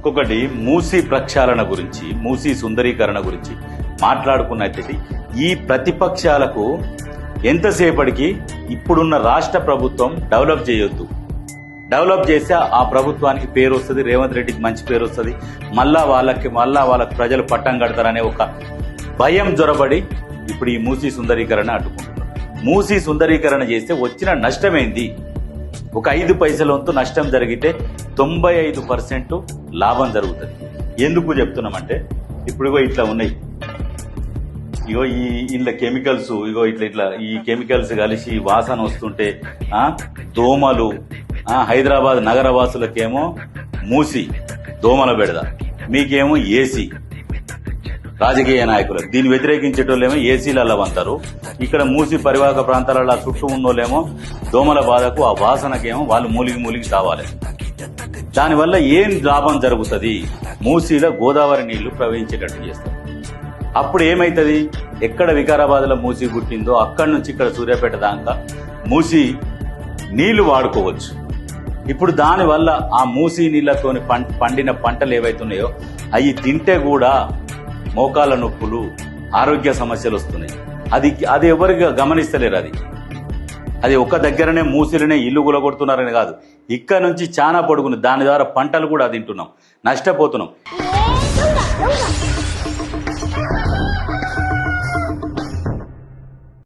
ఇంకొకటి మూసీ ప్రక్షాళన గురించి, మూసీ సుందరీకరణ గురించి మాట్లాడుకున్నట్లయితే ఈ ప్రతిపక్షాలకు ఎంతసేపటికి ఇప్పుడున్న రాష్ట్ర ప్రభుత్వం డెవలప్ చేయొద్దు. డెవలప్ చేస్తే ఆ ప్రభుత్వానికి పేరు వస్తుంది, రేవంత్ రెడ్డికి మంచి పేరు వస్తుంది, మళ్ళా వాళ్ళకి ప్రజలు పట్టం కడతారనే ఒక భయం జొరబడి ఇప్పుడు ఈ మూసీ సుందరీకరణ అడ్డుకుంటున్నారు. మూసీ సుందరీకరణ చేస్తే వచ్చిన నష్టమేంది? ఒక 5 పైసల వంతు నష్టం జరిగితే 95% లాభం జరుగుతుంది. ఎందుకు చెప్తున్నామంటే ఇప్పుడు ఇట్లా ఉన్నాయి, ఇగో ఇంట్లో కెమికల్స్, ఇగో ఇట్లా ఈ కెమికల్స్ కలిసి వాసన వస్తుంటే దోమలు, హైదరాబాద్ నగరవాసులకేమో మూసి దోమల బెడద, మీకేమో ఏసీ రాజకీయ నాయకులు, దీన్ని వ్యతిరేకించేటోళ్ళేమో ఏసీలలో అంటారు. ఇక్కడ మూసి పరివాహక ప్రాంతాలలో చుట్టూ ఉన్నోళ్ళేమో దోమల బాధకు ఆ వాసనకేమో వాళ్ళు మూలిగి తావాలి. దానివల్ల ఏం లాభం జరుగుతుంది? మూసీలో గోదావరి నీళ్లు ప్రవహించేటట్టు చేస్తారు. అప్పుడు ఏమైతుంది? ఎక్కడ వికారాబాద్లో మూసి పుట్టిందో అక్కడి నుంచి ఇక్కడ సూర్యాపేట దాకా మూసి నీళ్లు వాడుకోవచ్చు. ఇప్పుడు దానివల్ల ఆ మూసీ నీళ్లతోని పండిన పంటలు ఏవైతున్నాయో అవి తింటే కూడా మోకాళ్ళ నొప్పులు, ఆరోగ్య సమస్యలు వస్తున్నాయి. అది ఎవరికి గమనిస్తలేరు. అది ఒక దగ్గరనే మూసీలనే ఇల్లు గులగొడుతున్నారని కాదు, ఇక్కడ నుంచి చాలా పొడుగును, దాని ద్వారా పంటలు కూడా తింటున్నాం, నష్టపోతున్నాం.